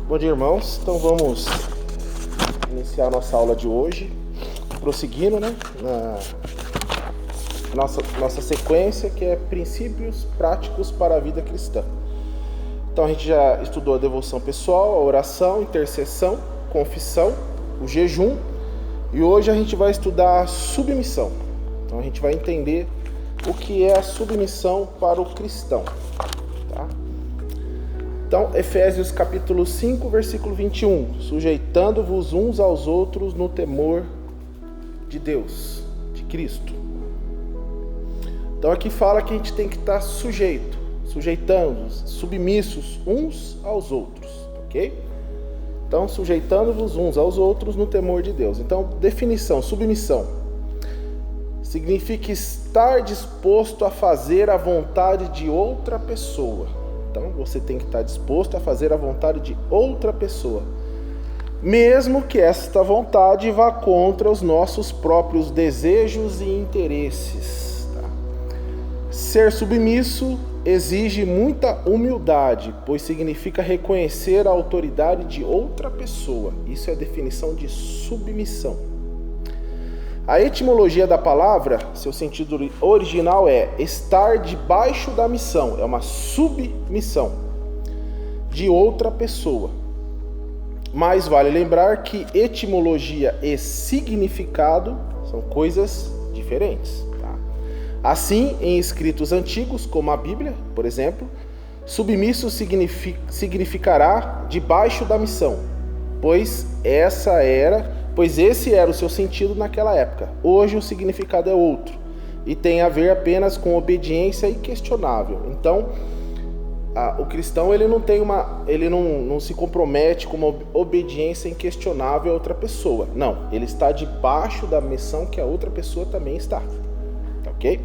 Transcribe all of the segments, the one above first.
Bom dia, irmãos. Então vamos iniciar a nossa aula de hoje, prosseguindo, na nossa sequência, que é princípios práticos para a vida cristã. Então a gente já estudou a devoção pessoal, a oração, intercessão, confissão, o jejum, e hoje a gente vai estudar a submissão. Então a gente vai entender o que é a submissão para o cristão. Tá? Então, Efésios capítulo 5, versículo 21, sujeitando-vos uns aos outros no temor de Deus, de Cristo. Então aqui fala que a gente tem que estar sujeitando-vos, submissos uns aos outros, ok? Então, sujeitando-vos uns aos outros no temor de Deus. Então, definição, submissão. Significa estar disposto a fazer a vontade de outra pessoa. Então, você tem que estar disposto a fazer a vontade de outra pessoa, mesmo que esta vontade vá contra os nossos próprios desejos e interesses. Tá? Ser submisso exige muita humildade, pois significa reconhecer a autoridade de outra pessoa. Isso é a definição de submissão. A etimologia da palavra, seu sentido original é estar debaixo da missão, é uma submissão de outra pessoa. Mas vale lembrar que etimologia e significado são coisas diferentes. Tá? Assim, em escritos antigos, como a Bíblia, por exemplo, submisso significará debaixo da missão, pois esse era o seu sentido naquela época. Hoje o significado é outro e tem a ver apenas com obediência inquestionável. Então, o cristão ele não se compromete com uma obediência inquestionável a outra pessoa. Não, ele está debaixo da missão que a outra pessoa também está. Ok?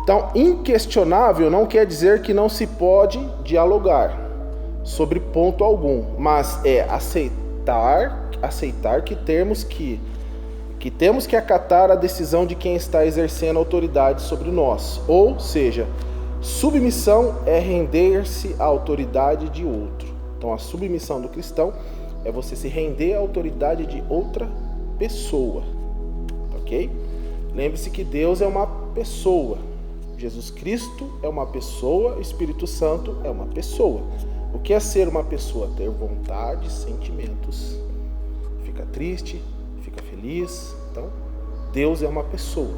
Então, inquestionável não quer dizer que não se pode dialogar sobre ponto algum, mas é aceitar que temos que acatar a decisão de quem está exercendo autoridade sobre nós. Ou seja, submissão é render-se à autoridade de outro. Então a submissão do cristão é você se render à autoridade de outra pessoa. Ok? Lembre-se que Deus é uma pessoa. Jesus Cristo é uma pessoa, o Espírito Santo é uma pessoa. O que é ser uma pessoa? Ter vontade, sentimentos. Fica triste, fica feliz. Então, Deus é uma pessoa.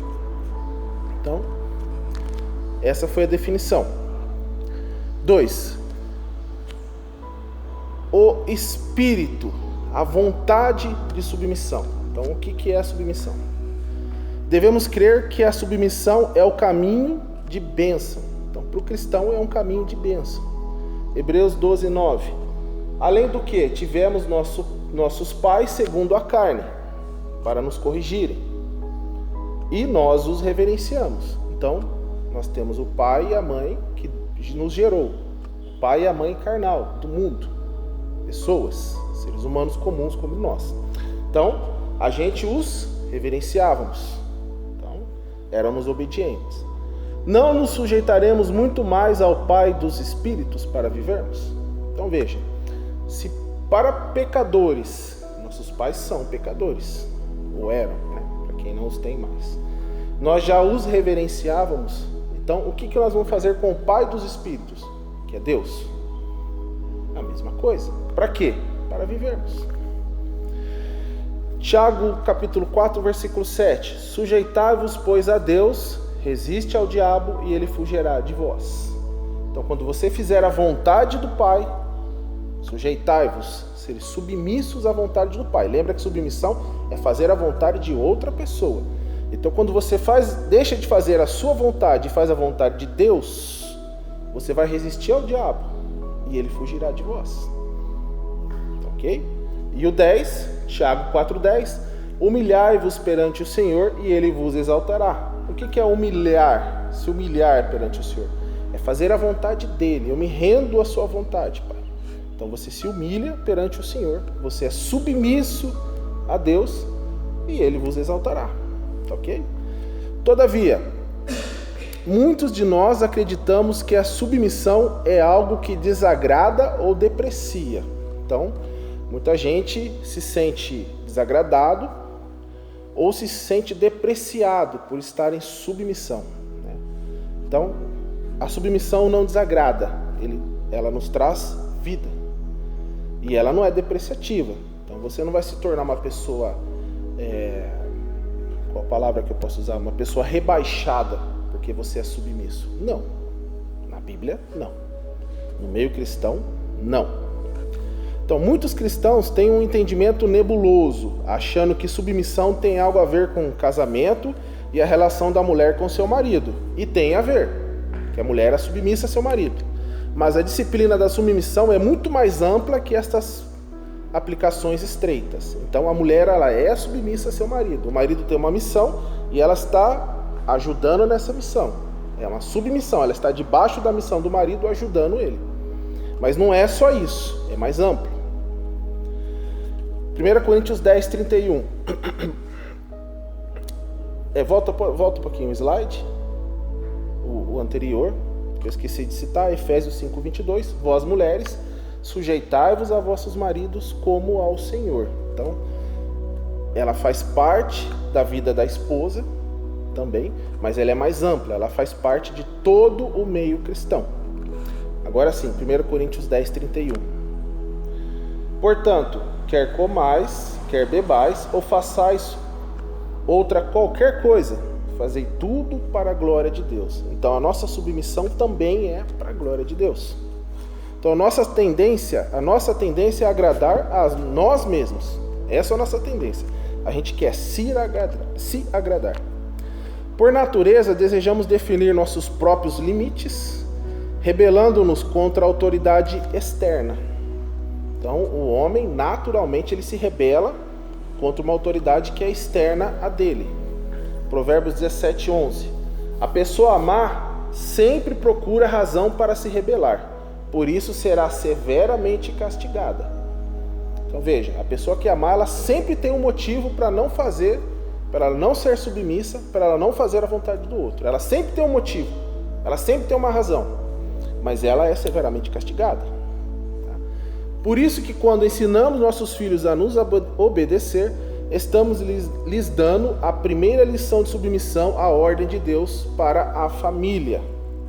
Então, essa foi a definição. 2. O espírito, a vontade de submissão. Então, o que é a submissão? Devemos crer que a submissão é o caminho de bênção. Então, para o cristão é um caminho de bênção. Hebreus 12, 9. Além do que, tivemos nossos pais segundo a carne, para nos corrigirem, e nós os reverenciamos. Então, nós temos o pai e a mãe que nos gerou, o pai e a mãe carnal do mundo, pessoas, seres humanos comuns como nós. Então, a gente os reverenciávamos, então, éramos obedientes. Não nos sujeitaremos muito mais ao Pai dos Espíritos para vivermos? Então, veja, se para pecadores, nossos pais são pecadores, ou eram, né? Para quem não os tem mais, nós já os reverenciávamos. Então, o que nós vamos fazer com o Pai dos Espíritos, que é Deus? A mesma coisa. Para quê? Para vivermos. Tiago, capítulo 4, versículo 7. Sujeitai-vos, pois, a Deus, resiste ao diabo e ele fugirá de vós. Então, quando você fizer a vontade do Pai, sujeitai-vos, ser submissos à vontade do Pai. Lembra que submissão é fazer a vontade de outra pessoa. Então, quando você deixa de fazer a sua vontade e faz a vontade de Deus, você vai resistir ao diabo e ele fugirá de vós. Ok? E o 10, Tiago 4,10, humilhai-vos perante o Senhor e ele vos exaltará. O que é humilhar? Se humilhar perante o Senhor é fazer a vontade dele. Eu me rendo à sua vontade, Pai. Então você se humilha perante o Senhor, você é submisso a Deus e ele vos exaltará. Ok? Todavia, muitos de nós acreditamos que a submissão é algo que desagrada ou deprecia. Então, muita gente se sente desagradado ou se sente depreciado por estar em submissão, né? Então, a submissão não desagrada, ela nos traz vida. E ela não é depreciativa. Então, você não vai se tornar uma pessoa... qual a palavra que eu posso usar? Uma pessoa rebaixada porque você é submisso. Não. Na Bíblia, não. No meio cristão, não. Então, muitos cristãos têm um entendimento nebuloso, achando que submissão tem algo a ver com casamento e a relação da mulher com seu marido. E tem a ver, que a mulher é submissa a seu marido. Mas a disciplina da submissão é muito mais ampla que estas aplicações estreitas. Então, a mulher, ela é submissa a seu marido. O marido tem uma missão e ela está ajudando nessa missão. É uma submissão, ela está debaixo da missão do marido, ajudando ele. Mas não é só isso, é mais amplo. 1 Coríntios 10, 31. Volta um pouquinho o slide. O anterior, que eu esqueci de citar, Efésios 5, 22. Vós, mulheres, sujeitai-vos a vossos maridos como ao Senhor. Então, ela faz parte da vida da esposa também, mas ela é mais ampla, ela faz parte de todo o meio cristão. Agora sim, 1 Coríntios 10, 31. Portanto, quer comais, quer bebais, ou façais outra qualquer coisa, fazei tudo para a glória de Deus. Então a nossa submissão também é para a glória de Deus. Então a nossa tendência é agradar a nós mesmos. Essa é a nossa tendência. A gente quer se agradar. Por natureza, desejamos definir nossos próprios limites, rebelando-nos contra a autoridade externa. Então, o homem, naturalmente, ele se rebela contra uma autoridade que é externa a dele. Provérbios 17, 11. A pessoa má sempre procura razão para se rebelar, por isso será severamente castigada. Então, veja, a pessoa que é má, ela sempre tem um motivo para não fazer, para ela não ser submissa, para ela não fazer a vontade do outro. Ela sempre tem um motivo, ela sempre tem uma razão, mas ela é severamente castigada. Por isso que quando ensinamos nossos filhos a nos obedecer, estamos lhes dando a primeira lição de submissão à ordem de Deus para a família.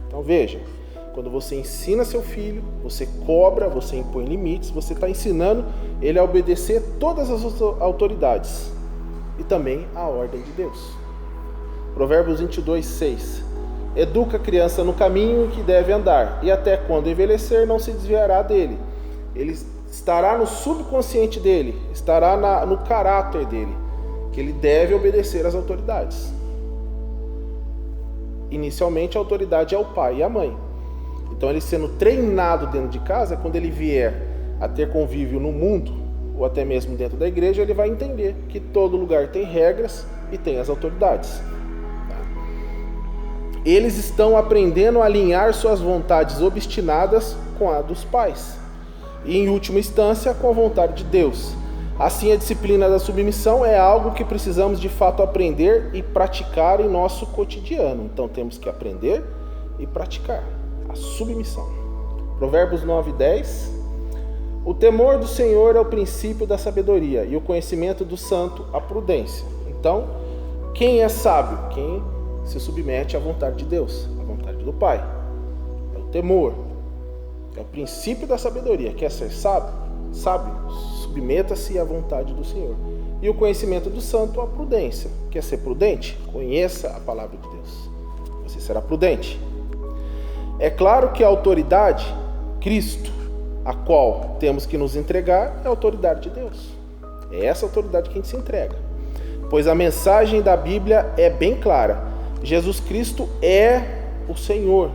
Então veja, quando você ensina seu filho, você cobra, você impõe limites, você está ensinando ele a obedecer todas as autoridades e também a ordem de Deus. Provérbios 22, 6. Educa a criança no caminho em que deve andar, e até quando envelhecer não se desviará dele. Ele estará no subconsciente dele, estará no caráter dele, que ele deve obedecer às autoridades. Inicialmente a autoridade é o pai e a mãe. Então ele sendo treinado dentro de casa, quando ele vier a ter convívio no mundo, ou até mesmo dentro da igreja, ele vai entender que todo lugar tem regras e tem as autoridades. Eles estão aprendendo a alinhar suas vontades obstinadas com a dos pais. E, em última instância, com a vontade de Deus. Assim, a disciplina da submissão é algo que precisamos de fato aprender e praticar em nosso cotidiano. Então, temos que aprender e praticar a submissão. Provérbios 9, 10. O temor do Senhor é o princípio da sabedoria, e o conhecimento do santo, a prudência. Então, quem é sábio? Quem se submete à vontade de Deus, à vontade do Pai. É o temor. É o princípio da sabedoria. Quer ser sábio? Sábio, submeta-se à vontade do Senhor. E o conhecimento do santo, a prudência. Quer ser prudente? Conheça a palavra de Deus. Você será prudente. É claro que a autoridade, Cristo, a qual temos que nos entregar, é a autoridade de Deus. É essa autoridade que a gente se entrega. Pois a mensagem da Bíblia é bem clara. Jesus Cristo é o Senhor.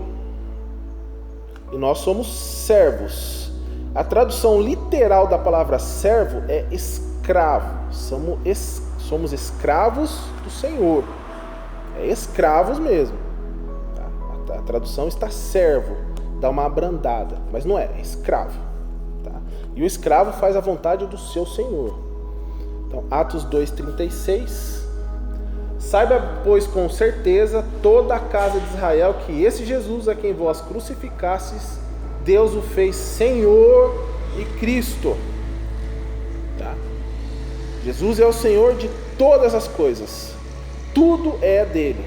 E nós somos servos. A tradução literal da palavra servo é escravo. Somos escravos do Senhor. É escravos mesmo. A tradução está servo. Dá uma abrandada. Mas não é escravo. Tá? E o escravo faz a vontade do seu Senhor. Então, Atos 2,36. Saiba, pois, com certeza, toda a casa de Israel, que esse Jesus a quem vós crucificastes, Deus o fez Senhor e Cristo. Tá? Jesus é o Senhor de todas as coisas. Tudo é dele.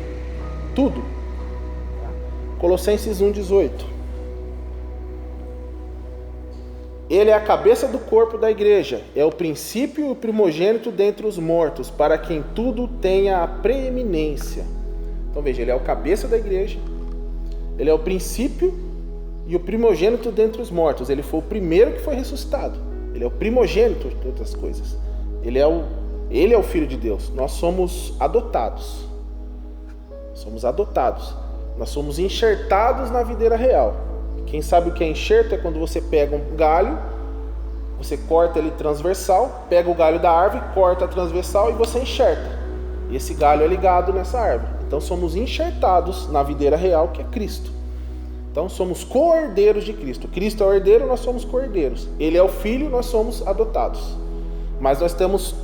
Tudo. Tá? Colossenses 1,18. Ele é a cabeça do corpo da igreja, é o princípio e o primogênito dentre os mortos, para quem tudo tenha a preeminência. Então veja, ele é o cabeça da igreja, ele é o princípio e o primogênito dentre os mortos. Ele foi o primeiro que foi ressuscitado. Ele é o primogênito de todas as coisas. Ele é o Filho de Deus. Nós somos adotados. Somos adotados. Nós somos enxertados na videira real. Quem sabe o que é enxerto é quando você pega um galho, você corta ele transversal, pega o galho da árvore, corta a transversal e você enxerta. E esse galho é ligado nessa árvore. Então somos enxertados na videira real, que é Cristo. Então somos co-herdeiros de Cristo. Cristo é o herdeiro, nós somos co-herdeiros. Ele é o filho, nós somos adotados. Mas nós temos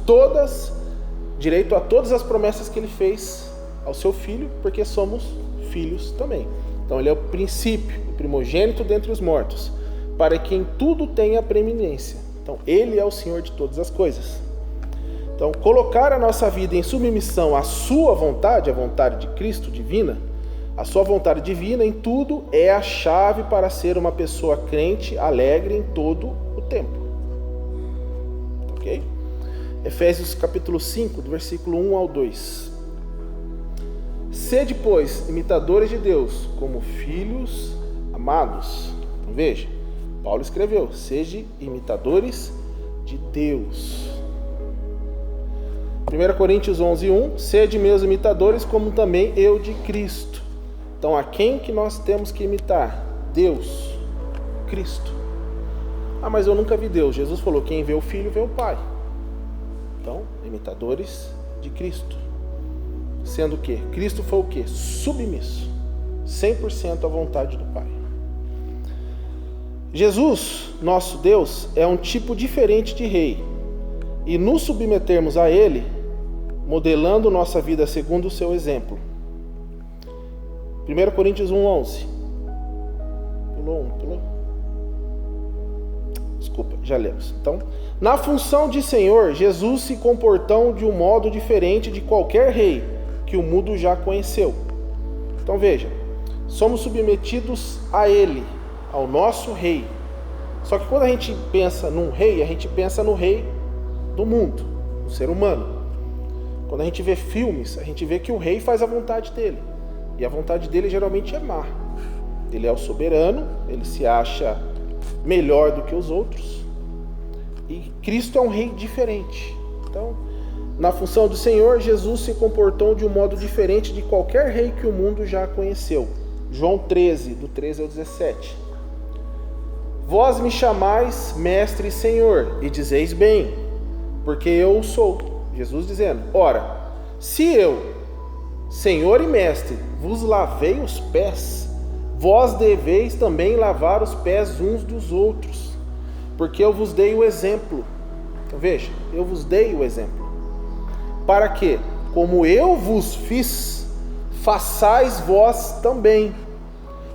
direito a todas as promessas que ele fez ao seu filho, porque somos filhos também. Então ele é o princípio, o primogênito dentre os mortos, para quem tudo tem a preeminência. Então ele é o Senhor de todas as coisas. Então colocar a nossa vida em submissão à sua vontade, a vontade de Cristo divina, a sua vontade divina em tudo é a chave para ser uma pessoa crente, alegre em todo o tempo. Ok? Efésios capítulo 5, do versículo 1 ao 2. Sede, pois, imitadores de Deus, como filhos amados. Então veja, Paulo escreveu, sede imitadores de Deus. 1 Coríntios 11:1, sede meus imitadores, como também eu de Cristo. Então, a quem que nós temos que imitar? Deus, Cristo. Ah, mas eu nunca vi Deus. Jesus falou, quem vê o Filho, vê o Pai. Então, imitadores de Cristo. Sendo que Cristo foi o quê? Submisso. 100% à vontade do Pai. Jesus, nosso Deus, é um tipo diferente de rei. E nos submetermos a Ele, modelando nossa vida segundo o seu exemplo. 1 Coríntios 1:11. Pulou. Desculpa, já lemos. Então, na função de Senhor, Jesus se comportou de um modo diferente de qualquer rei que o mundo já conheceu. Então veja, somos submetidos a Ele, ao nosso rei. Só que quando a gente pensa num rei, a gente pensa no rei do mundo, o ser humano. Quando a gente vê filmes, a gente vê que o rei faz a vontade dele. E a vontade dele geralmente é má. Ele é o soberano, ele se acha melhor do que os outros. E Cristo é um rei diferente. Então, na função do Senhor, Jesus se comportou de um modo diferente de qualquer rei que o mundo já conheceu. João 13, do 13 ao 17. Vós me chamais mestre e Senhor, e dizeis bem, porque eu o sou. Jesus dizendo, ora, se eu, Senhor e mestre, vos lavei os pés, vós deveis também lavar os pés uns dos outros, porque eu vos dei o exemplo. Então veja, eu vos dei o exemplo, para que, como eu vos fiz, façais vós também.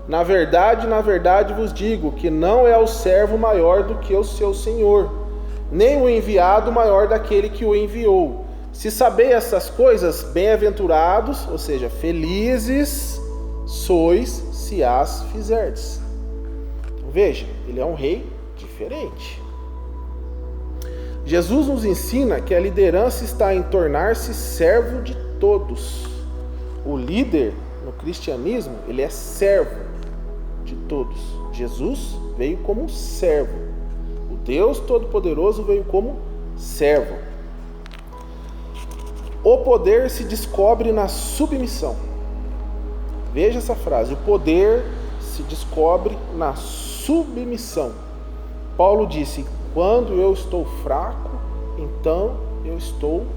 Na verdade vos digo que não é o servo maior do que o seu senhor, nem o enviado maior daquele que o enviou. Se sabeis essas coisas, bem-aventurados, ou seja, felizes sois se as fizerdes. Então, veja, ele é um rei diferente. Jesus nos ensina que a liderança está em tornar-se servo de todos. O líder no cristianismo, ele é servo de todos. Jesus veio como servo. O Deus Todo-Poderoso veio como servo. O poder se descobre na submissão. Veja essa frase, o poder se descobre na submissão. Paulo disse, quando eu estou fraco, então eu estou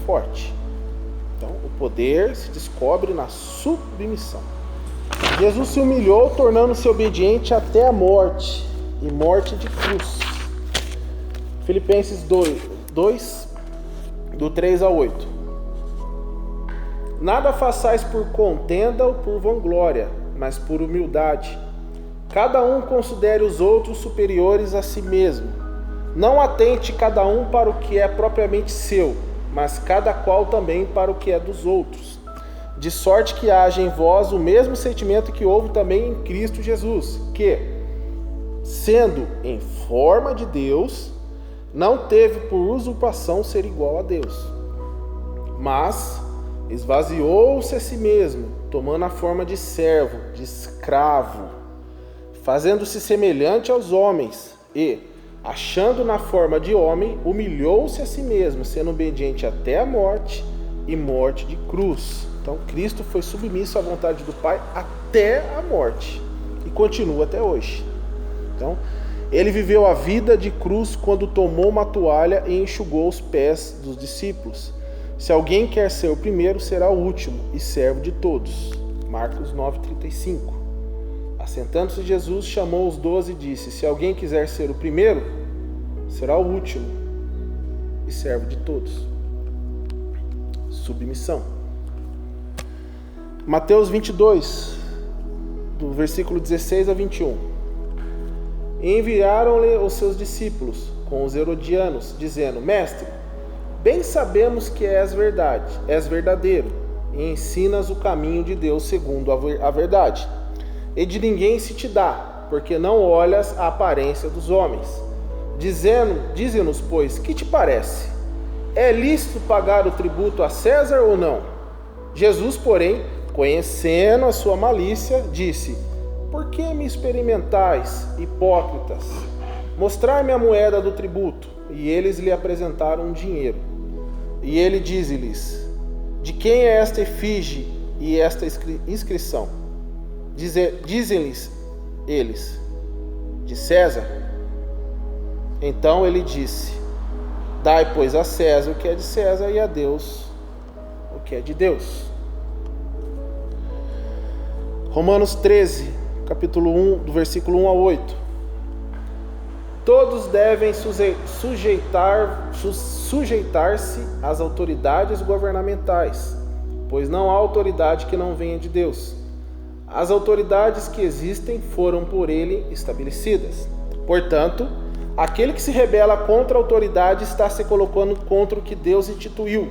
forte. Então, o poder se descobre na submissão. Jesus se humilhou, tornando-se obediente até a morte, e morte de cruz. Filipenses 2, do 3 ao 8. Nada façais por contenda ou por vanglória, mas por humildade. Cada um considere os outros superiores a si mesmo. Não atente cada um para o que é propriamente seu, mas cada qual também para o que é dos outros. De sorte que haja em vós o mesmo sentimento que houve também em Cristo Jesus, que, sendo em forma de Deus, não teve por usurpação ser igual a Deus, mas esvaziou-se a si mesmo, tomando a forma de servo, de escravo, fazendo-se semelhante aos homens, e, achando na forma de homem, humilhou-se a si mesmo, sendo obediente até a morte e morte de cruz. Então, Cristo foi submisso à vontade do Pai até a morte e continua até hoje. Então, ele viveu a vida de cruz quando tomou uma toalha e enxugou os pés dos discípulos. Se alguém quer ser o primeiro, será o último e servo de todos. Marcos 9,35. Assentando-se Jesus, chamou os 12 e disse: se alguém quiser ser o primeiro, será o último e servo de todos. Submissão. Mateus 22, do versículo 16 a 21. E enviaram-lhe os seus discípulos com os herodianos, dizendo: Mestre, bem sabemos que és verdadeiro, e ensinas o caminho de Deus segundo a verdade. E de ninguém se te dá, porque não olhas a aparência dos homens. Dize-nos, pois, que te parece? É lícito pagar o tributo a César ou não? Jesus, porém, conhecendo a sua malícia, disse: por que me experimentais, hipócritas? Mostrai-me a moeda do tributo. E eles lhe apresentaram um dinheiro. E ele diz-lhes: de quem é esta efígie e esta inscrição? Dizem-lhes eles: de César. Então ele disse: dai, pois, a César o que é de César, e a Deus o que é de Deus. Romanos 13, capítulo 1, do versículo 1 a 8. Todos devem sujeitar-se às autoridades governamentais, pois não há autoridade que não venha de Deus. As autoridades que existem foram por ele estabelecidas. Portanto, aquele que se rebela contra a autoridade está se colocando contra o que Deus instituiu.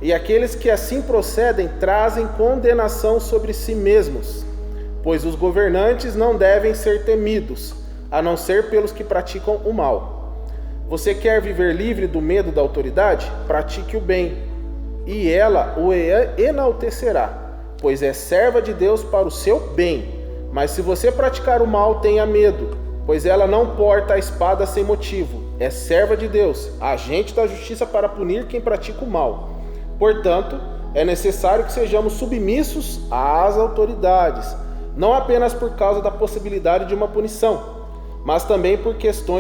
E aqueles que assim procedem trazem condenação sobre si mesmos, pois os governantes não devem ser temidos, a não ser pelos que praticam o mal. Você quer viver livre do medo da autoridade? Pratique o bem, e ela o enaltecerá, pois é serva de Deus para o seu bem. Mas se você praticar o mal, tenha medo, pois ela não porta a espada sem motivo. É serva de Deus, agente da justiça para punir quem pratica o mal. Portanto, é necessário que sejamos submissos às autoridades, não apenas por causa da possibilidade de uma punição, mas também por questão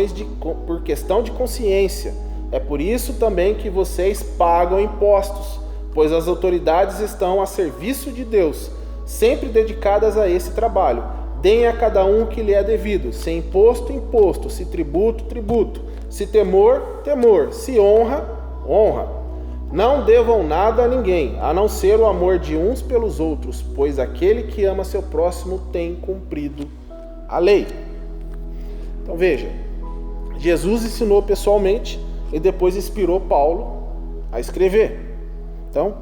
de consciência. É por isso também que vocês pagam impostos, pois as autoridades estão a serviço de Deus, sempre dedicadas a esse trabalho. Deem a cada um o que lhe é devido, se imposto, imposto, se tributo, tributo, se temor, temor, se honra, honra. Não devam nada a ninguém, a não ser o amor de uns pelos outros, pois aquele que ama seu próximo tem cumprido a lei. Então veja, Jesus ensinou pessoalmente e depois inspirou Paulo a escrever. Então,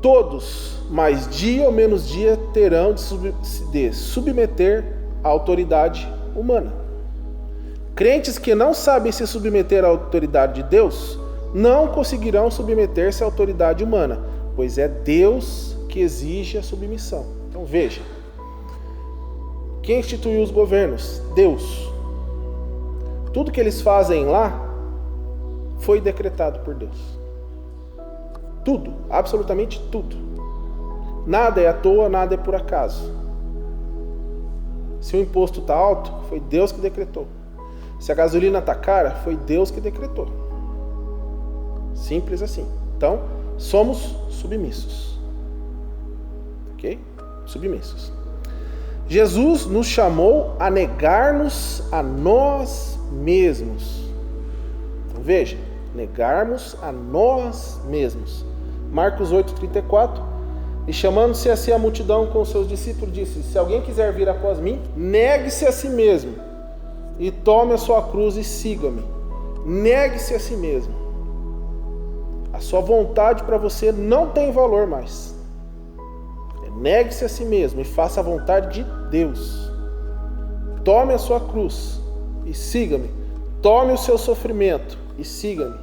todos, mais dia ou menos dia, terão de submeter à autoridade humana. Crentes que não sabem se submeter à autoridade de Deus não conseguirão submeter-se à autoridade humana, pois é Deus que exige a submissão. Então veja, quem instituiu os governos? Deus. Tudo que eles fazem lá foi decretado por Deus. Tudo, absolutamente tudo. Nada é à toa, nada é por acaso. Se o imposto está alto, foi Deus que decretou. Se a gasolina está cara, foi Deus que decretou. Simples assim. Então, somos submissos. Ok? Submissos. Jesus nos chamou a negar-nos a nós mesmos. Então, veja, negarmos a nós mesmos. Marcos 8,34. E chamando-se a si a multidão com os seus discípulos, disse: se alguém quiser vir após mim, negue-se a si mesmo. e tome a sua cruz e siga-me. Negue-se a si mesmo. A sua vontade para você não tem valor mais. Negue-se a si mesmo e faça a vontade de Deus. Tome a sua cruz e siga-me. Tome o seu sofrimento e siga-me.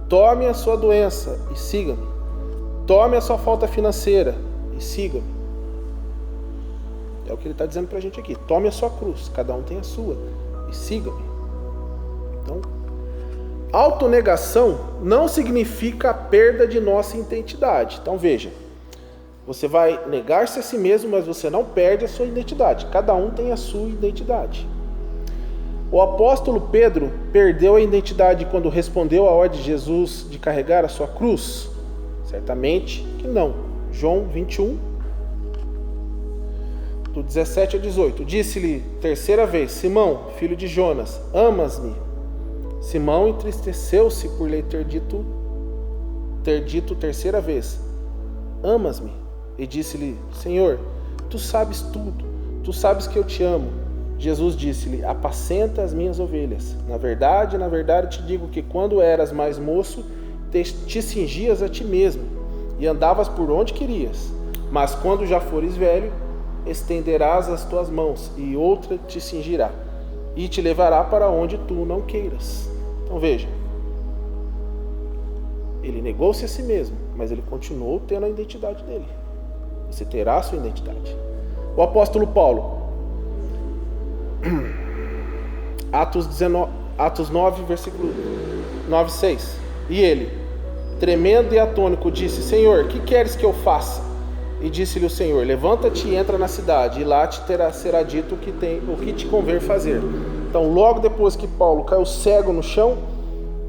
Tome a sua doença e siga-me. Tome a sua falta financeira e siga-me. É o que ele está dizendo para a gente aqui. Tome a sua cruz, cada um tem a sua, e siga-me. Então, autonegação não significa a perda de nossa identidade. Então veja, você vai negar-se a si mesmo, mas você não perde a sua identidade. Cada um tem a sua identidade. O apóstolo Pedro perdeu a identidade quando respondeu à ordem de Jesus de carregar a sua cruz? Certamente que não. João 21, do 17 a 18. Disse-lhe terceira vez: Simão, filho de Jonas, amas-me? Simão entristeceu-se por lhe ter dito terceira vez: amas-me? E disse-lhe: Senhor, tu sabes tudo, tu sabes que eu te amo. Jesus disse-lhe: apacenta as minhas ovelhas. Na verdade, te digo que quando eras mais moço, te cingias a ti mesmo e andavas por onde querias. Mas quando já fores velho, estenderás as tuas mãos e outra te cingirá e te levará para onde tu não queiras. Então veja, ele negou-se a si mesmo, mas ele continuou tendo a identidade dele. Você terá a sua identidade. O apóstolo Paulo, Atos 9, versículo 9, 6. E ele, tremendo e atônico, disse: Senhor, que queres que eu faça? E disse-lhe o Senhor: levanta-te e entra na cidade, e lá será dito o que te convém fazer. Então, logo depois que Paulo caiu cego no chão,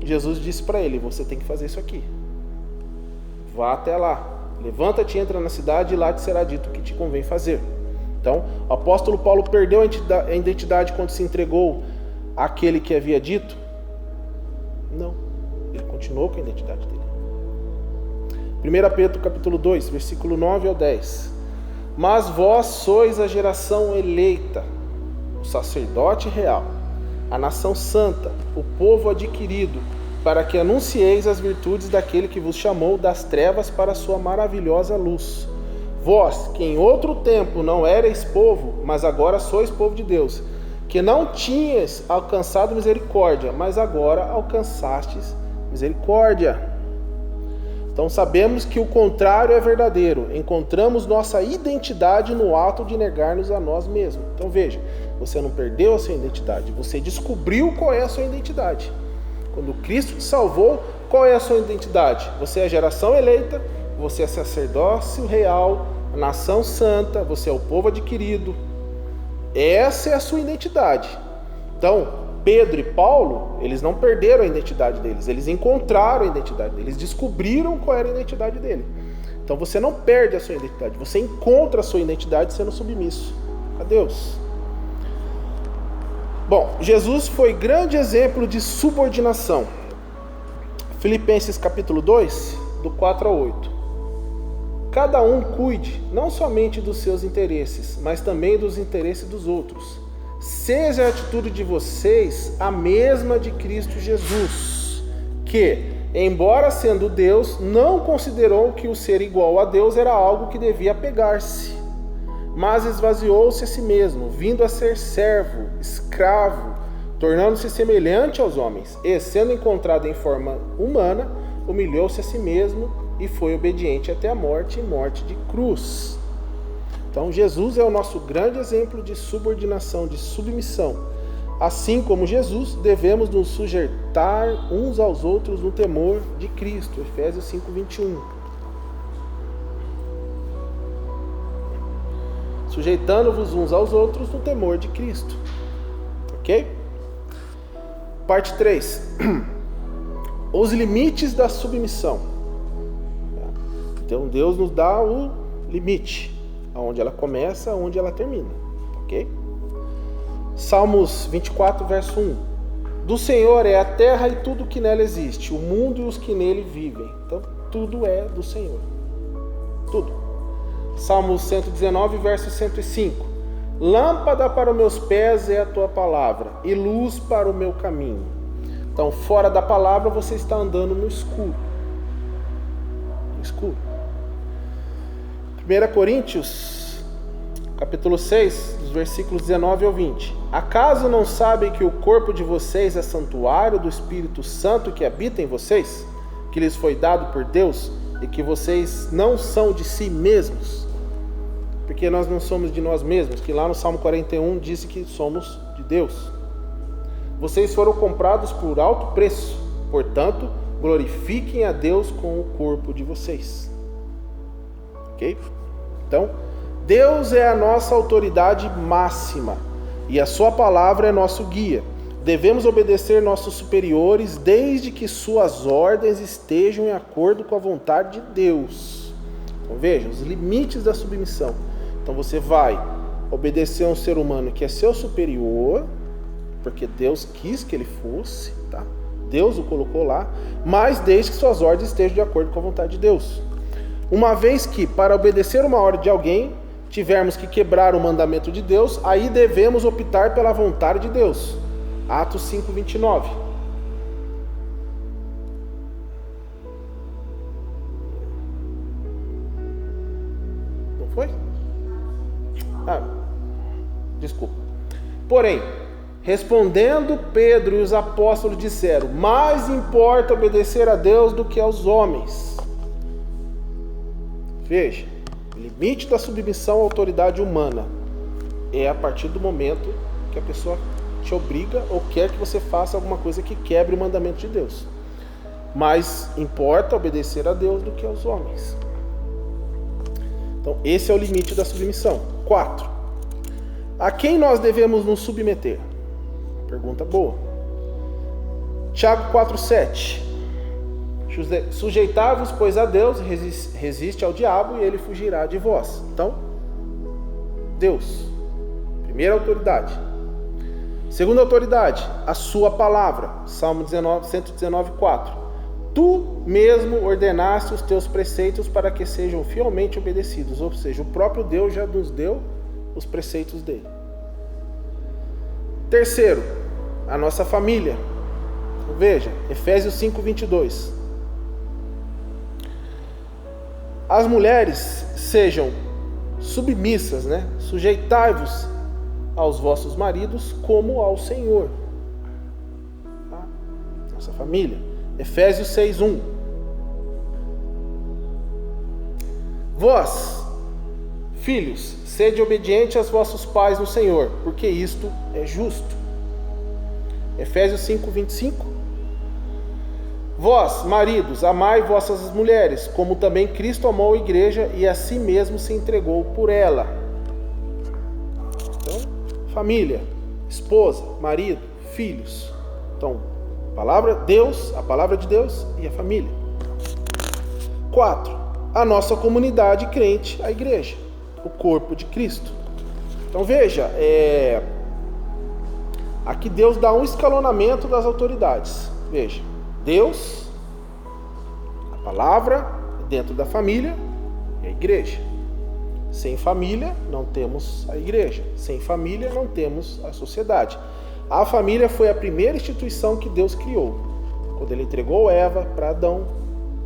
Jesus disse para ele: você tem que fazer isso aqui. Vá até lá. Levanta-te e entra na cidade, e lá te será dito o que te convém fazer. Então, o apóstolo Paulo perdeu a identidade quando se entregou àquele que havia dito? Não. Ele continuou com a identidade dele. 1 Pedro capítulo 2, versículo 9 ao 10. Mas vós sois a geração eleita, o sacerdote real, a nação santa, o povo adquirido, para que anuncieis as virtudes daquele que vos chamou das trevas para a sua maravilhosa luz. Vós, que em outro tempo não erais povo, mas agora sois povo de Deus, que não tinhas alcançado misericórdia, mas agora alcançastes misericórdia. Então sabemos que o contrário é verdadeiro. Encontramos nossa identidade no ato de negar-nos a nós mesmos. Então veja, você não perdeu a sua identidade, você descobriu qual é a sua identidade. Quando Cristo te salvou, qual é a sua identidade? Você é a geração eleita, você é sacerdócio real, a nação santa, você é o povo adquirido. Essa é a sua identidade. Então, Pedro e Paulo, eles não perderam a identidade deles, eles encontraram a identidade deles, eles descobriram qual era a identidade dele. Então você não perde a sua identidade, você encontra a sua identidade sendo submisso a Deus. Bom, Jesus foi grande exemplo de subordinação. Filipenses capítulo 2, do 4 a 8. Cada um cuide não somente dos seus interesses, mas também dos interesses dos outros. Seja a atitude de vocês a mesma de Cristo Jesus, que, embora sendo Deus, não considerou que o ser igual a Deus era algo que devia apegar-se, mas esvaziou-se a si mesmo, vindo a ser servo, escravo, tornando-se semelhante aos homens, e, sendo encontrado em forma humana, humilhou-se a si mesmo e foi obediente até a morte, e morte de cruz. Então Jesus é o nosso grande exemplo de subordinação, de submissão. Assim como Jesus, devemos nos sujeitar uns aos outros no temor de Cristo. Efésios 5, 21. Sujeitando-vos uns aos outros no temor de Cristo. Ok? Parte 3. Os limites da submissão. Então Deus nos dá o limite. Onde ela começa, onde ela termina, ok? Salmos 24, verso 1. Do Senhor é a terra e tudo que nela existe, o mundo e os que nele vivem. Então, tudo é do Senhor. Tudo. Salmos 119, verso 105. Lâmpada para os meus pés é a tua palavra e luz para o meu caminho. Então, fora da palavra, você está andando no escuro. No escuro. 1 Coríntios, capítulo 6, dos versículos 19 ao 20. Acaso não sabem que o corpo de vocês é santuário do Espírito Santo que habita em vocês, que lhes foi dado por Deus, e que vocês não são de si mesmos? Porque nós não somos de nós mesmos, que lá no Salmo 41 diz que somos de Deus. Vocês foram comprados por alto preço, portanto, glorifiquem a Deus com o corpo de vocês. Ok? Então, Deus é a nossa autoridade máxima e a sua palavra é nosso guia. Devemos obedecer nossos superiores desde que suas ordens estejam em acordo com a vontade de Deus. Então veja, os limites da submissão. Então você vai obedecer a um ser humano que é seu superior, porque Deus quis que ele fosse, tá? Deus o colocou lá, mas desde que suas ordens estejam de acordo com a vontade de Deus. Uma vez que, para obedecer uma ordem de alguém, tivermos que quebrar o mandamento de Deus, aí devemos optar pela vontade de Deus. Atos 5:29. Não foi? Desculpa. Porém, respondendo Pedro e os apóstolos disseram: mais importa obedecer a Deus do que aos homens. Veja, o limite da submissão à autoridade humana é a partir do momento que a pessoa te obriga ou quer que você faça alguma coisa que quebre o mandamento de Deus. Mais importa obedecer a Deus do que aos homens. Então, esse é o limite da submissão. 4. A quem nós devemos nos submeter? Pergunta boa. Tiago 4:7. Sujeitai-vos, pois, a Deus, resiste ao diabo e ele fugirá de vós. Então, Deus, primeira autoridade. Segunda autoridade, a sua palavra. Salmo 119:4. Tu mesmo ordenaste os teus preceitos para que sejam fielmente obedecidos. Ou seja, o próprio Deus já nos deu os preceitos dele. Terceiro, a nossa família. Veja, Efésios 5:22. As mulheres sejam submissas, Sujeitai-vos aos vossos maridos como ao Senhor. Tá? Nossa família. Efésios 6:1. Vós, filhos, sede obedientes aos vossos pais no Senhor, porque isto é justo. Efésios 5:25. Vós, maridos, amai vossas mulheres, como também Cristo amou a igreja e a si mesmo se entregou por ela. Então, família, esposa, marido, filhos. Então, a palavra de Deus e a família. 4. A nossa comunidade crente, a igreja, o corpo de Cristo. Então veja, aqui Deus dá um escalonamento das autoridades. Veja, Deus, a palavra, dentro da família e a igreja. Sem família, não temos a igreja. Sem família, não temos a sociedade. A família foi a primeira instituição que Deus criou. Quando ele entregou Eva para Adão,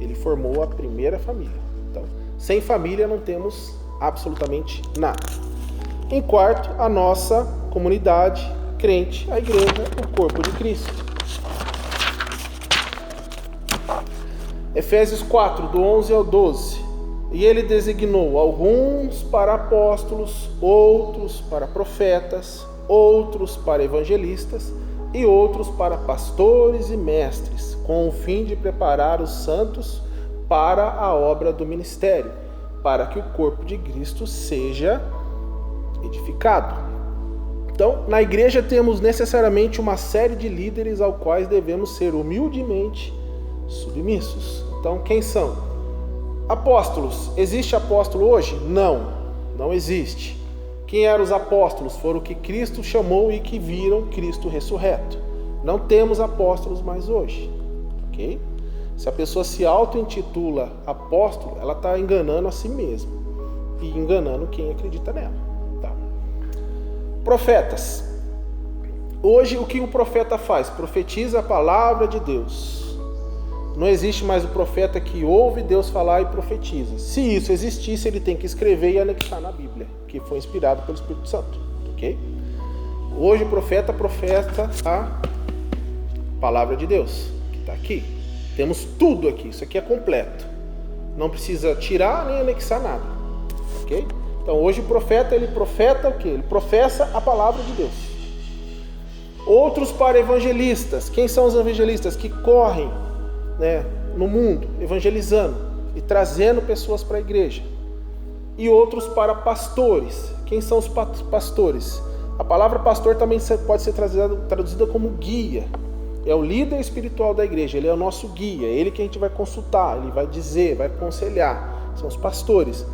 ele formou a primeira família. Então, sem família, não temos absolutamente nada. Em quarto, a nossa comunidade crente, a igreja, o corpo de Cristo. Efésios 4, do 11 ao 12. E ele designou alguns para apóstolos, outros para profetas, outros para evangelistas e outros para pastores e mestres, com o fim de preparar os santos para a obra do ministério, para que o corpo de Cristo seja edificado. Então, na igreja temos necessariamente uma série de líderes aos quais devemos ser humildemente submissos. Então, quem são? Apóstolos. Existe apóstolo hoje? Não existe. Quem eram os apóstolos? Foram que Cristo chamou e que viram Cristo ressurreto. Não temos apóstolos mais hoje. Ok? Se a pessoa se auto-intitula apóstolo, ela está enganando a si mesma e enganando quem acredita nela. Tá? Profetas. Hoje, o que o profeta faz? Profetiza a palavra de Deus. Não existe mais o profeta que ouve Deus falar e profetiza. Se isso existisse, ele tem que escrever e anexar na Bíblia, que foi inspirado pelo Espírito Santo. Ok? Hoje o profeta profeta a palavra de Deus, que está aqui. Temos tudo aqui, isso aqui é completo. Não precisa tirar nem anexar nada. Ok? Então hoje o profeta, ele profeta o quê? Ele professa a palavra de Deus. Outros para evangelistas. Quem são os evangelistas? Que correm, né, no mundo, evangelizando e trazendo pessoas para a igreja. E outros para pastores. Quem são os pastores? A palavra pastor também pode ser traduzida como guia. É o líder espiritual da igreja, ele é o nosso guia, é ele que a gente vai consultar, ele vai dizer, vai aconselhar. São os pastores.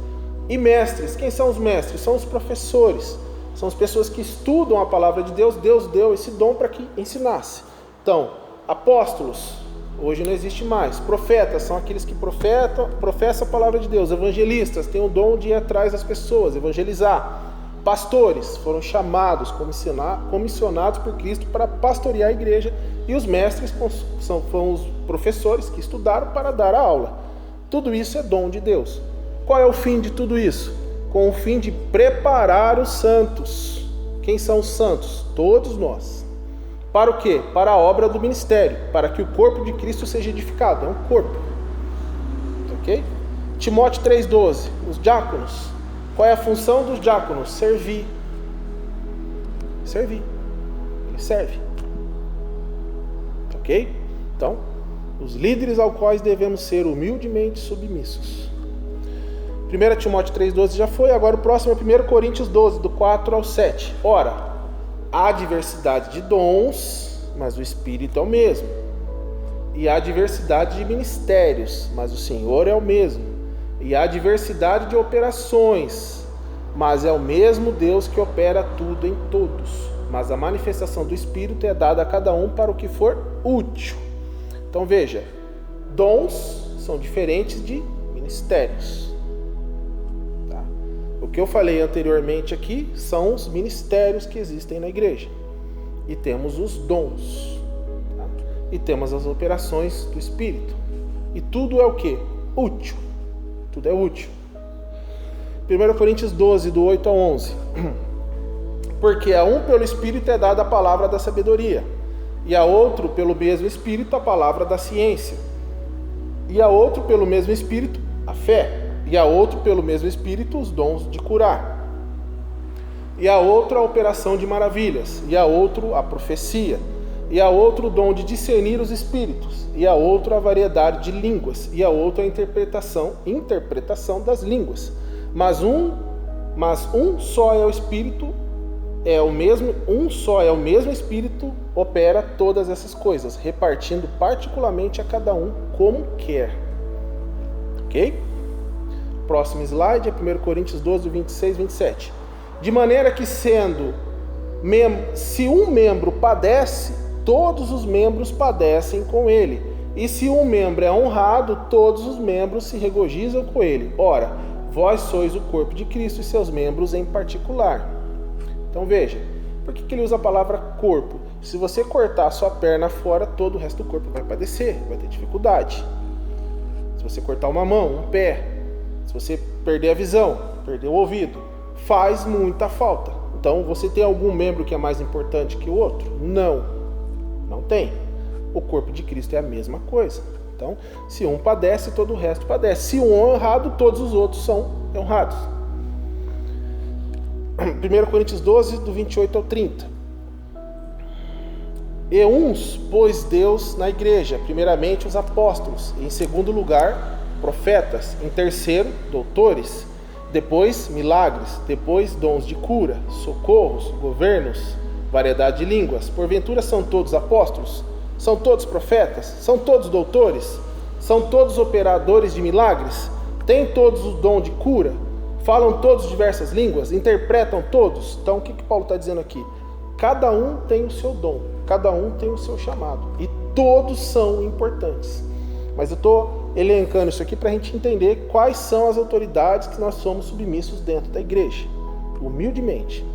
E mestres. Quem são os mestres? São os professores. São as pessoas que estudam a palavra de Deus. Deus deu esse dom para que ensinasse. Então, apóstolos, hoje não existe mais. Profetas são aqueles que professam a palavra de Deus. Evangelistas têm o dom de ir atrás das pessoas, evangelizar. Pastores foram chamados, comissionados por Cristo para pastorear a igreja. E os mestres foram os professores que estudaram para dar a aula. Tudo isso é dom de Deus. Qual é o fim de tudo isso? Com o fim de preparar os santos. Quem são os santos? Todos nós. Para o quê? Para a obra do ministério, para que o corpo de Cristo seja edificado. É um corpo. Ok? Timóteo 3,12. Os diáconos. Qual é a função dos diáconos? Servir. Servir. Ele serve. Ok? Então, os líderes aos quais devemos ser humildemente submissos. 1 Timóteo 3,12 já foi, agora o próximo é 1 Coríntios 12, do 4 ao 7. Ora, há diversidade de dons, mas o Espírito é o mesmo. E há diversidade de ministérios, mas o Senhor é o mesmo. E há diversidade de operações, mas é o mesmo Deus que opera tudo em todos. Mas a manifestação do Espírito é dada a cada um para o que for útil. Então veja, dons são diferentes de ministérios. O que eu falei anteriormente aqui são os ministérios que existem na igreja. E temos os dons. Tá? E temos as operações do Espírito. E tudo é o quê? Útil. Tudo é útil. 1 Coríntios 12, do 8 ao 11. Porque a um pelo Espírito é dada a palavra da sabedoria, e a outro pelo mesmo Espírito a palavra da ciência, e a outro pelo mesmo Espírito a fé, e a outro pelo mesmo Espírito os dons de curar, e a outro a operação de maravilhas, e a outro a profecia, e a outro o dom de discernir os espíritos, e a outro a variedade de línguas, e a outro a interpretação das línguas. Mas um só é o Espírito, um só é o mesmo Espírito, opera todas essas coisas, repartindo particularmente a cada um como quer. Ok? Próximo slide é 1 Coríntios 12, 26 e 27. De maneira que se um membro padece, todos os membros padecem com ele. E se um membro é honrado, todos os membros se regozijam com ele. Ora, vós sois o corpo de Cristo e seus membros em particular. Então veja, por que ele usa a palavra corpo? Se você cortar a sua perna fora, todo o resto do corpo vai padecer, vai ter dificuldade. Se você cortar uma mão, um pé, se você perder a visão, perder o ouvido, faz muita falta. Então, você tem algum membro que é mais importante que o outro? Não, não tem. O corpo de Cristo é a mesma coisa. Então, se um padece, todo o resto padece. Se um é honrado, todos os outros são honrados. 1 Coríntios 12, do 28 ao 30. E uns pôs Deus na igreja, primeiramente os apóstolos, e em segundo lugar profetas, em terceiro, doutores, depois milagres, depois dons de cura, socorros, governos, variedade de línguas. Porventura são todos apóstolos? São todos profetas? São todos doutores? São todos operadores de milagres? Têm todos o dom de cura? Falam todos diversas línguas? Interpretam todos? Então o que Paulo está dizendo aqui? Cada um tem o seu dom, cada um tem o seu chamado, e todos são importantes. Mas eu estou elencando isso aqui para a gente entender quais são as autoridades que nós somos submissos dentro da igreja, humildemente.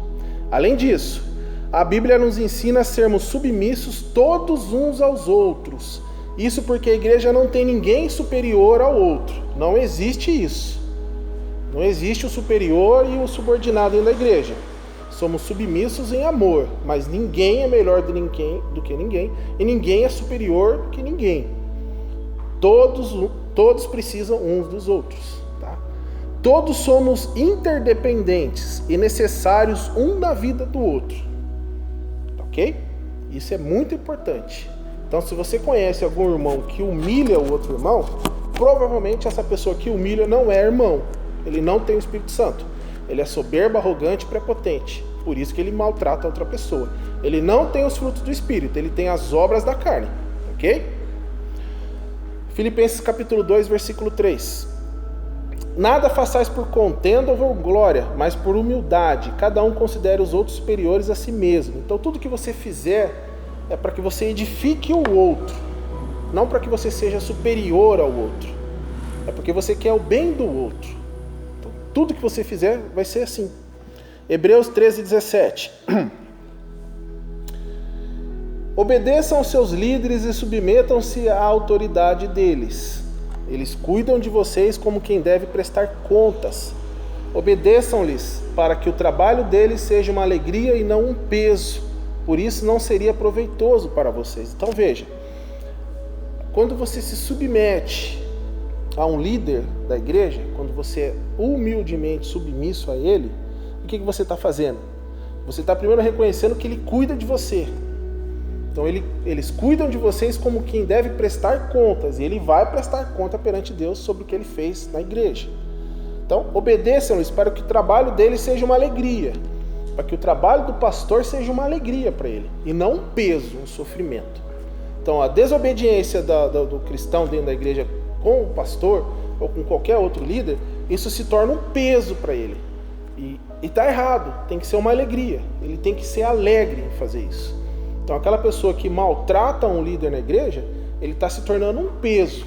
Além disso, a Bíblia nos ensina a sermos submissos todos uns aos outros. Isso porque a igreja não tem ninguém superior ao outro. Não existe isso. Não existe o superior e o subordinado dentro da igreja. Somos submissos em amor, mas ninguém é melhor do que ninguém e ninguém é superior do que ninguém. Todos precisam uns dos outros. Tá? Todos somos interdependentes e necessários um na vida do outro. Ok? Isso é muito importante. Então, se você conhece algum irmão que humilha o outro irmão, provavelmente essa pessoa que humilha não é irmão. Ele não tem o Espírito Santo. Ele é soberbo, arrogante, prepotente. Por isso que ele maltrata a outra pessoa. Ele não tem os frutos do Espírito, ele tem as obras da carne. Ok? Filipenses capítulo 2, versículo 3. Nada façais por contenda ou vanglória, mas por humildade. Cada um considere os outros superiores a si mesmo. Então tudo que você fizer é para que você edifique o outro. Não para que você seja superior ao outro. É porque você quer o bem do outro. Tudo que você fizer vai ser assim. Hebreus 13, 17. Obedeçam aos seus líderes e submetam-se à autoridade deles. Eles cuidam de vocês como quem deve prestar contas. Obedeçam-lhes para que o trabalho deles seja uma alegria e não um peso. Por isso não seria proveitoso para vocês. Então veja, quando você se submete a um líder da igreja, quando você é humildemente submisso a ele, o que você está fazendo? Você está primeiro reconhecendo que ele cuida de você. Então eles cuidam de vocês como quem deve prestar contas, e ele vai prestar conta perante Deus sobre o que ele fez na igreja. Então obedeçam-lhes para que o trabalho deles seja uma alegria, para que o trabalho do pastor seja uma alegria para ele, e não um peso, um sofrimento. Então a desobediência do cristão dentro da igreja com o pastor ou com qualquer outro líder, isso se torna um peso para ele. E está errado, tem que ser uma alegria. Ele tem que ser alegre em fazer isso. Então aquela pessoa que maltrata um líder na igreja, ele está se tornando um peso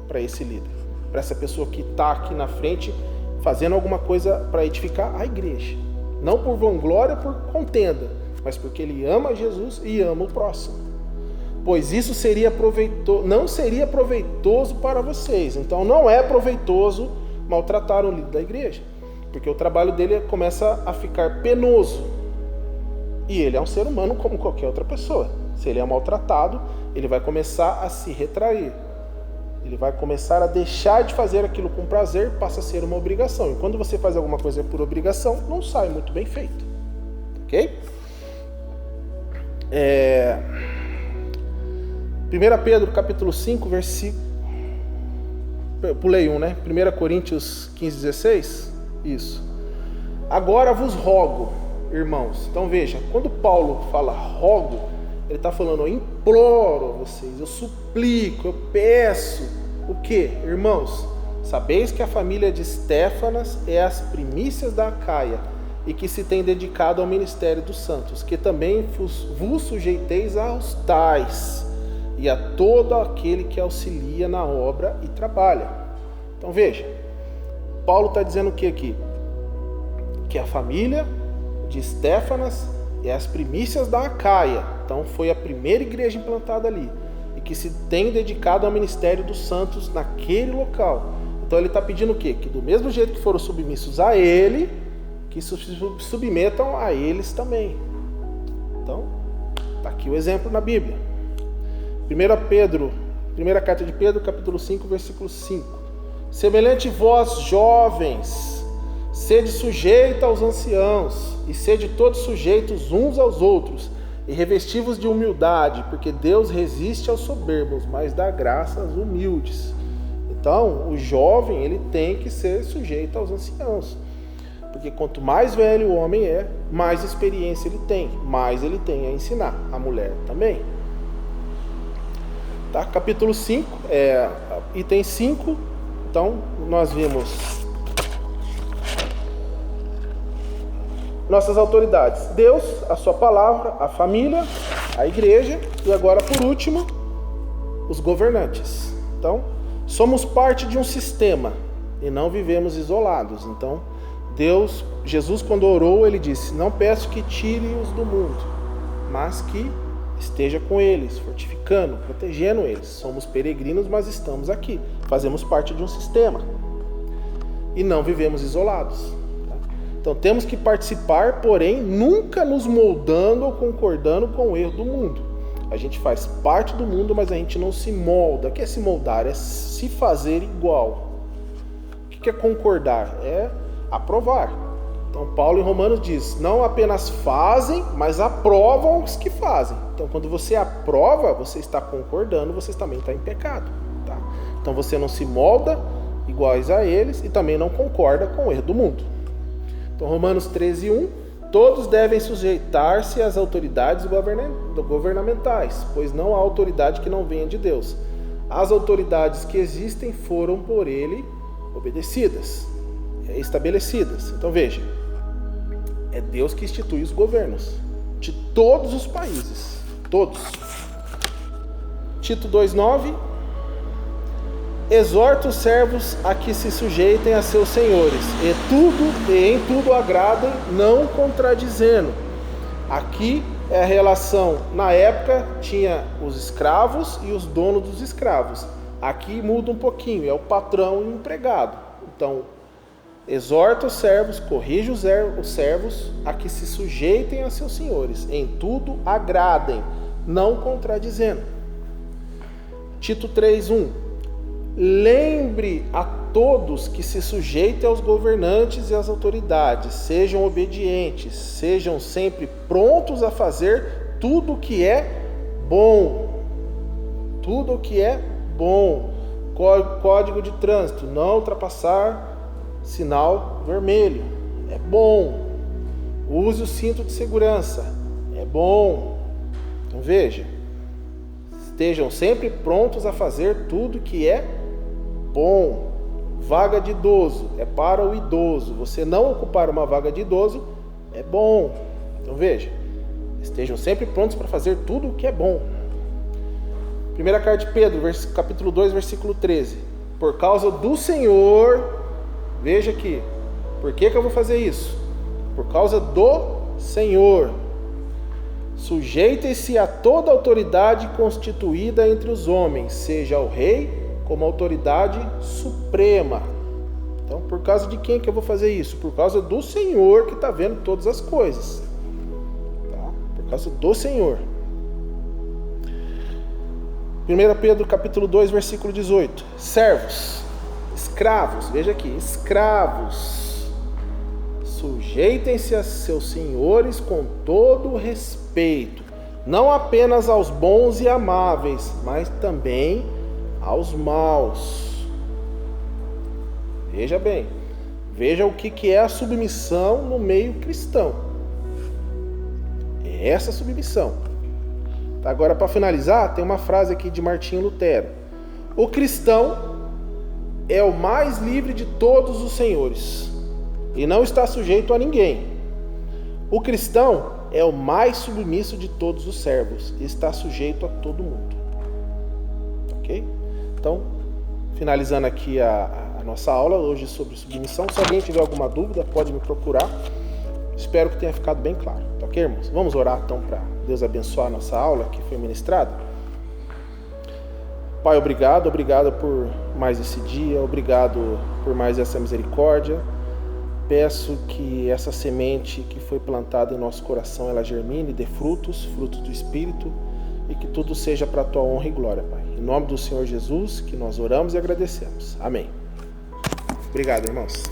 para esse líder, para essa pessoa que está aqui na frente fazendo alguma coisa para edificar a igreja. Não por vanglória, por contenda, mas porque ele ama Jesus e ama o próximo. Pois isso não seria proveitoso para vocês. Então não é proveitoso maltratar o líder da igreja, porque o trabalho dele começa a ficar penoso. E ele é um ser humano como qualquer outra pessoa. Se ele é maltratado, ele vai começar a se retrair. Ele vai começar a deixar de fazer aquilo com prazer, passa a ser uma obrigação. E quando você faz alguma coisa por obrigação, não sai muito bem feito. Ok? 1 Pedro capítulo 5, versículo... Pulei 1, né? 1 Coríntios 15, 16. Isso. Agora vos rogo, irmãos. Então veja, quando Paulo fala rogo, ele está falando, eu imploro a vocês, eu suplico, eu peço. O que, irmãos? Sabeis que a família de Estéfanas é as primícias da Acaia e que se tem dedicado ao ministério dos santos, que também vos sujeiteis aos tais e a todo aquele que auxilia na obra e trabalha. Então veja, Paulo está dizendo o que aqui? Que a família de Estéfanas é as primícias da Acaia. Então foi a primeira igreja implantada ali. E que se tem dedicado ao ministério dos santos naquele local. Então ele está pedindo o quê? Que do mesmo jeito que foram submissos a ele, que se submetam a eles também. Então, está aqui o exemplo na Bíblia. 1 carta de Pedro, capítulo 5, versículo 5. Semelhante vós, jovens, sede sujeita aos anciãos, e sede todos sujeitos uns aos outros, e revestivos de humildade, porque Deus resiste aos soberbos, mas dá graça aos humildes. Então, o jovem, ele tem que ser sujeito aos anciãos, porque quanto mais velho o homem é, mais experiência ele tem, mais ele tem a ensinar, a mulher também. Tá? Capítulo 5, item 5, então nós vimos nossas autoridades, Deus, a sua palavra, a família, a igreja e agora por último, os governantes. Então, somos parte de um sistema e não vivemos isolados. Então, Jesus quando orou, ele disse: não peço que tire-os do mundo, mas que esteja com eles, fortificando, protegendo eles. Somos peregrinos, mas estamos aqui, fazemos parte de um sistema e não vivemos isolados. Então temos que participar, porém nunca nos moldando ou concordando com o erro do mundo. A gente faz parte do mundo, mas a gente não se molda. O que é se moldar? É se fazer igual. O que é concordar? É aprovar. Então Paulo em Romanos diz: não apenas fazem, mas aprovam os que fazem. Então quando você aprova, você está concordando, você também está em pecado. Tá? Então você não se molda iguais a eles e também não concorda com o erro do mundo. Então Romanos 13:1: todos devem sujeitar-se às autoridades governamentais, pois não há autoridade que não venha de Deus. As autoridades que existem foram por ele obedecidas, estabelecidas. Então veja, é Deus que institui os governos de todos os países, todos. Tito 2:9: exorta os servos a que se sujeitem a seus senhores, e em tudo agradem, não contradizendo. Aqui é a relação, na época tinha os escravos e os donos dos escravos. Aqui muda um pouquinho, é o patrão e o empregado. Então, exorta os servos, corrige os servos a que se sujeitem a seus senhores, em tudo agradem, não contradizendo. Tito 3:1: lembre a todos que se sujeitem aos governantes e às autoridades, sejam obedientes, sejam sempre prontos a fazer tudo o que é bom. Tudo o que é bom. Código de trânsito: não ultrapassar sinal vermelho. É bom. Use o cinto de segurança. É bom. Então veja, estejam sempre prontos a fazer tudo que é bom. Vaga de idoso é para o idoso. Você não ocupar uma vaga de idoso é bom. Então veja, estejam sempre prontos para fazer tudo o que é bom. Primeira carta de Pedro, capítulo 2, versículo 13: por causa do Senhor, veja aqui, por que eu vou fazer isso? Por causa do Senhor. Sujeitem-se a toda autoridade constituída entre os homens, seja o rei como autoridade suprema. Então, por causa de quem que eu vou fazer isso? Por causa do Senhor que está vendo todas as coisas. Tá? Por causa do Senhor. 1 Pedro capítulo 2, versículo 18: servos, escravos, veja aqui, escravos, sujeitem-se a seus senhores com todo respeito, não apenas aos bons e amáveis, mas também aos maus. Veja bem, veja o que é a submissão no meio cristão. É essa submissão. Agora, para finalizar, tem uma frase aqui de Martinho Lutero: o cristão é o mais livre de todos os senhores e não está sujeito a ninguém. O cristão é o mais submisso de todos os servos e está sujeito a todo mundo. Ok? Então, finalizando aqui a nossa aula hoje sobre submissão. Se alguém tiver alguma dúvida, pode me procurar. Espero que tenha ficado bem claro. Tá ok, irmãos? Vamos orar então para Deus abençoar a nossa aula que foi ministrada. Pai, obrigado por mais esse dia, obrigado por mais essa misericórdia. Peço que essa semente que foi plantada em nosso coração, ela germine, dê frutos do Espírito, e que tudo seja para a tua honra e glória, Pai. Em nome do Senhor Jesus, que nós oramos e agradecemos. Amém. Obrigado, irmãos.